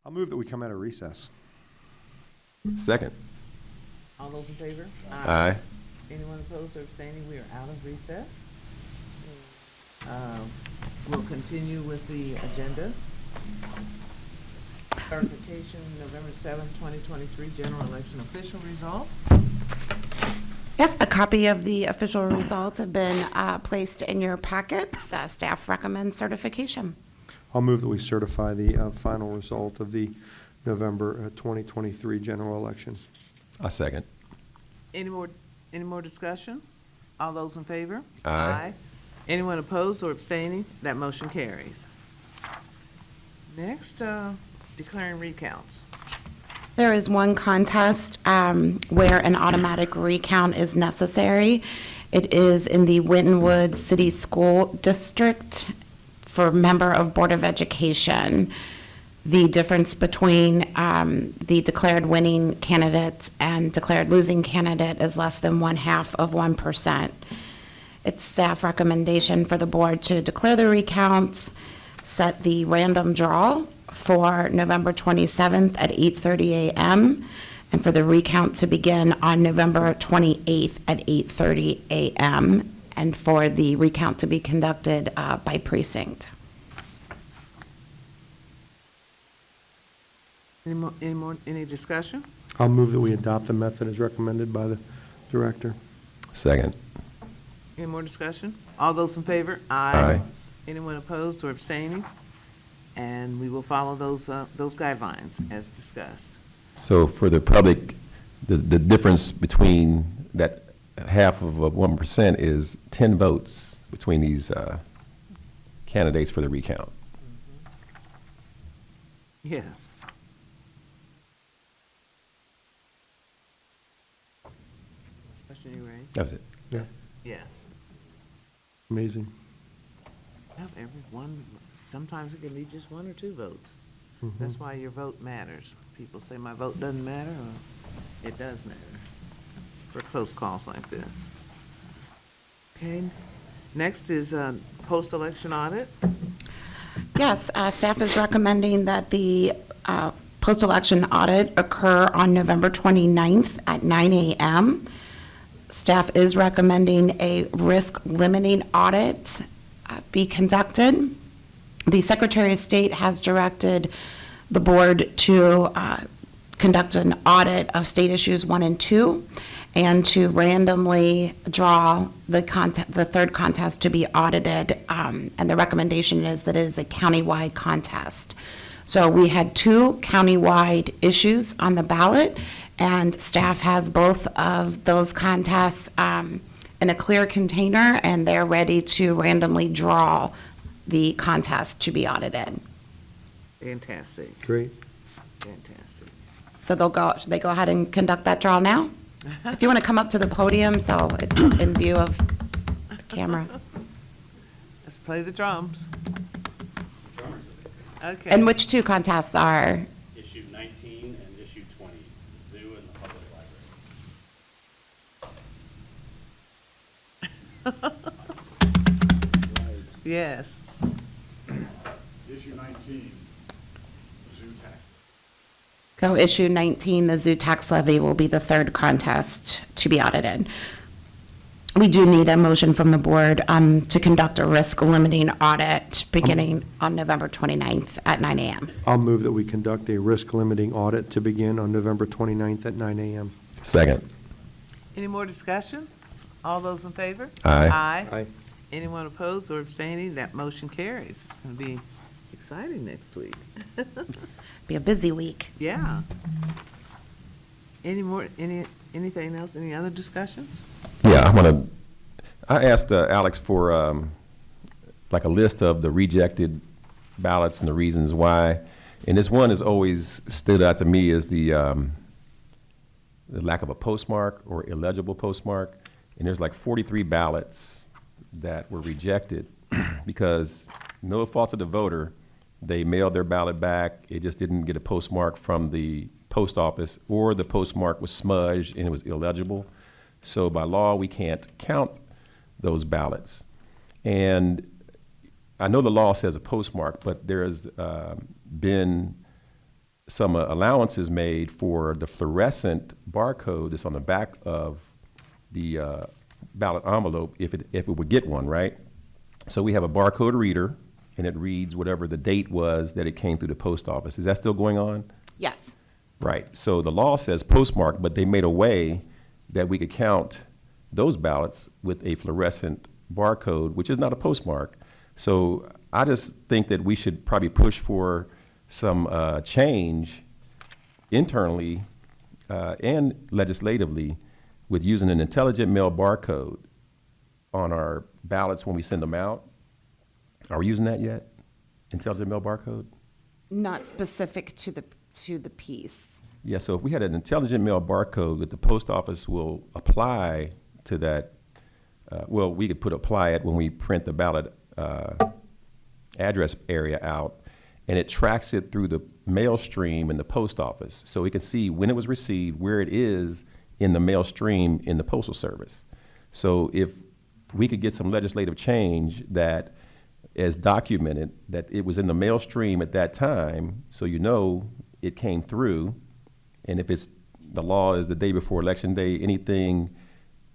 I'll move that we come out of recess. Second. All those in favor? Aye. Anyone opposed or abstaining? We are out of recess. We'll continue with the agenda. Certification, November 7th, 2023, general election official results. Yes, a copy of the official results have been placed in your packets. Staff recommends certification. I'll move that we certify the final result of the November 2023 general election. I second. Any more discussion? All those in favor? Aye. Anyone opposed or abstaining? That motion carries. Next, declaring recounts. There is one contest where an automatic recount is necessary. It is in the Wintonwood City School District for member of Board of Education. The difference between the declared winning candidate and declared losing candidate is less than 0.5%. It's staff recommendation for the board to declare the recounts, set the random draw for November 27th at 8:30 a.m., and for the recount to begin on November 28th at 8:30 a.m., and for the recount to be conducted by precinct. Any discussion? I'll move that we adopt the method as recommended by the director. Second. Any more discussion? All those in favor? Aye. Anyone opposed or abstaining? And we will follow those guidelines as discussed. So for the public, the difference between that half of 1% is 10 votes between these candidates for the recount. Yes. Question you raised? That was it. Yeah, Yes. amazing. Well, sometimes it can be just 1 or 2 votes. Mhm. That's why your vote matters. People say my vote doesn't matter, or it does matter for close calls like this. Okay, next is post-election audit. Yes, staff is recommending that the post-election audit occur on November 29th at 9 a.m. Staff is recommending a risk limiting audit be conducted. The Secretary of State has directed the board to conduct an audit of state issues 1 and 2, and to randomly draw the third contest to be audited, and the recommendation is that it is a countywide contest. So we had 2 countywide issues on the ballot, and staff has both of those contests in a clear container, and they're ready to randomly draw the contest to be audited. Fantastic, Great. fantastic. So should they go ahead and conduct that draw now? If you want to come up to the podium so it's in view of the camera. Let's play the drums. Okay. And which 2 contests are? Issue 19 and issue 20, zoo and the public library. Yes. Issue 19, zoo tax. So issue 19, the zoo tax levy, will be the third contest to be audited. We do need a motion from the board to conduct a risk limiting audit beginning on November 29th at 9 a.m. I'll move that we conduct a risk limiting audit to begin on November 29th at 9 a.m. Second. Any more discussion? All those in favor? Aye. Aye. Aye. Anyone opposed or abstaining? That motion carries. It's going to be exciting next week. Be a busy week. Yeah. Anything else? Any other discussions? Yeah, I asked Alex for like a list of the rejected ballots and the reasons why. And this one has always stood out to me as the lack of a postmark or illegible postmark. And there's like 43 ballots that were rejected because no fault of the voter, they mailed their ballot back. It just didn't get a postmark from the post office, or the postmark was smudged and it was illegible. So by law, we can't count those ballots. And I, I know the law says a postmark, but there has been some allowances made for the fluorescent barcode that's on the back of the ballot envelope if it would get one, right? So we have a barcode reader, and it reads whatever the date was that it came through the post office. Is that still going on? Yes. Right. So the law says postmark, but they made a way that we could count those ballots with a fluorescent barcode, which is not a postmark. So I just think that we should probably push for some change internally and legislatively with using an intelligent mail barcode on our ballots when we send them out. Are we using that yet? Intelligent mail barcode? Not specific to the piece. Yeah, so if we had an intelligent mail barcode that the post office will apply to that, well, we could apply it when we print the ballot address area out, and it tracks it through the mail stream in the post office. So we can see when it was received, where it is in the mail stream in the Postal Service. So if we could get some legislative change that is documented that it was in the mail stream at that time, so you know it came through, and if it's, the law is the day before Election Day, anything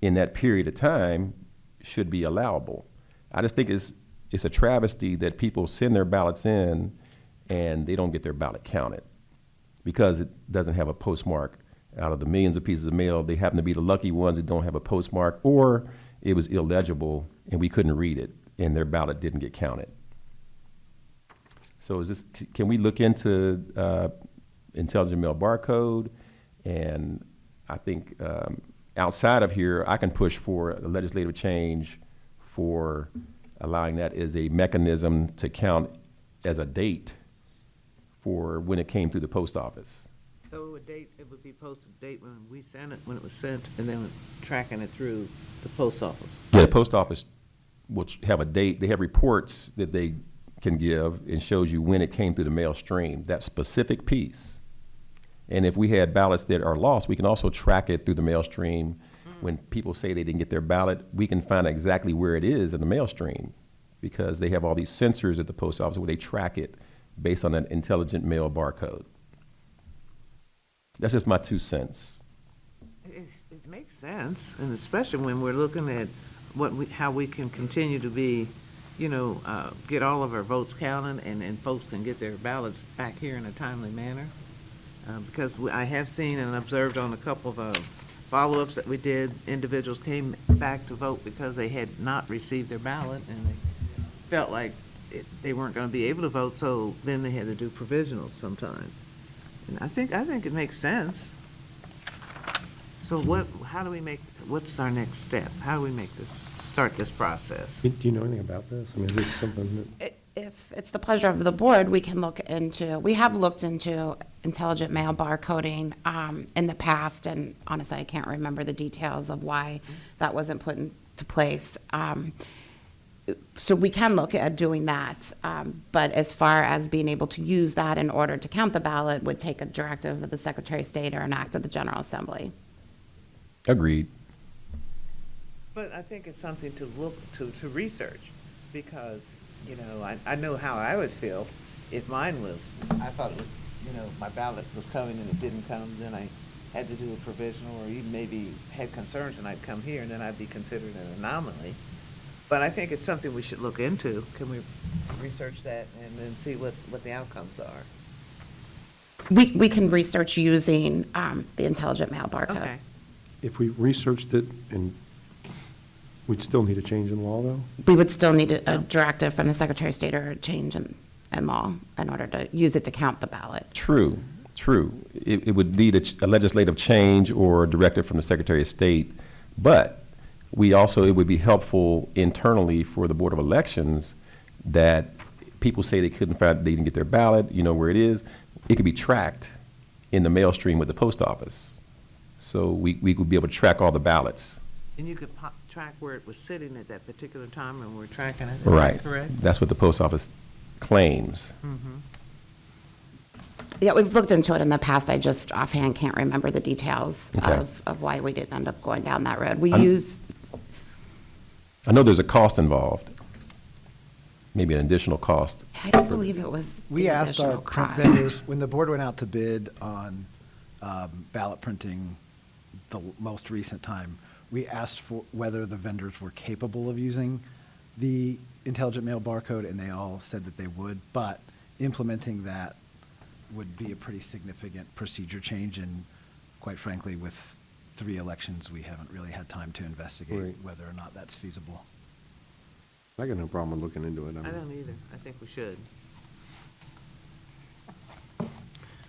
in that period of time should be allowable. I just think it's a travesty that people send their ballots in and they don't get their ballot counted because it doesn't have a postmark. Out of the millions of pieces of mail, they happen to be the lucky ones that don't have a postmark, or it was illegible and we couldn't read it and their ballot didn't get counted. So can we look into intelligent mail barcode? And I think outside of here, I can push for a legislative change for allowing that as a mechanism to count as a date for when it came through the post office. So it would be posted date when we sent it, when it was sent, and then tracking it through the post office. Yeah, the post office will have a date. They have reports that they can give and shows you when it came through the mail stream, that specific piece. And if we had ballots that are lost, we can also track it through the mail stream. When people say they didn't get their ballot, we can find exactly where it is in the mail stream because they have all these sensors at the post office where they track it based on that intelligent mail barcode. That's just my 2 cents. It makes sense, and especially when we're looking at how we can continue to be, get all of our votes counted and folks can get their ballots back here in a timely manner. Because I have seen and observed on a couple of follow-ups that we did, individuals came back to vote because they had not received their ballot and they felt like they weren't going to be able to vote, so then they had to do provisionals sometimes. And I think it makes sense. So what's our next step? How do we start this process? Do you know anything about this? I mean, is this something that? If it's the pleasure of the board, we have looked into intelligent mail barcoding in the past, and honestly, I can't remember the details of why that wasn't put into place. So we can look at doing that, but as far as being able to use that in order to count the ballot would take a directive of the Secretary of State or an act of the General Assembly. Agreed. But I think it's something to look to research, because I know how I would feel if mine was, I thought it was, my ballot was coming and it didn't come, then I had to do a provisional, or even maybe had concerns and I'd come here and then I'd be considered an anomaly. But I think it's something we should look into. Can we research that and then see what the outcomes are? We can research using the intelligent mail barcode. Okay. If we researched it, and we'd still need a change in law, though? We would still need a directive from the Secretary of State or a change in law in order to use it to count the ballot. True. It would need a legislative change or a directive from the Secretary of State, but it would be helpful internally for the Board of Elections that people say they didn't get their ballot, where it is. It could be tracked in the mail stream with the post office. So we could be able to track all the ballots. And you could track where it was sitting at that particular time, and we're tracking it. Is Right. that correct? That's what the post office claims. Mm-hmm. Yeah, we've looked into it in the past. I just offhand can't remember the details Okay. of why we didn't end up going down that road. I know there's a cost involved. maybe an additional cost. I don't believe it was We the asked our additional print cost. vendors, when the board went out to bid on ballot printing the most recent time, we asked for whether the vendors were capable of using the intelligent mail barcode, and they all said that they would, but implementing that would be a pretty significant procedure change, and quite frankly, with 3 elections, we haven't really had time to investigate Right. whether or not that's feasible. I got no problem looking into it. I don't either. I think we should.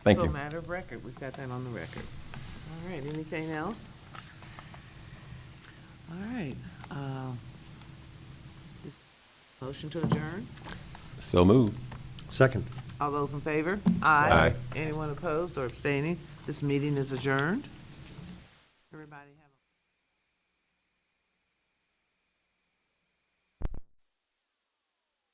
Thank So you. a matter of record, we've got that on the record. All right, anything else? All right. Motion to adjourn? So moved. Second. All those in favor? Aye. Anyone opposed or abstaining? This meeting is adjourned.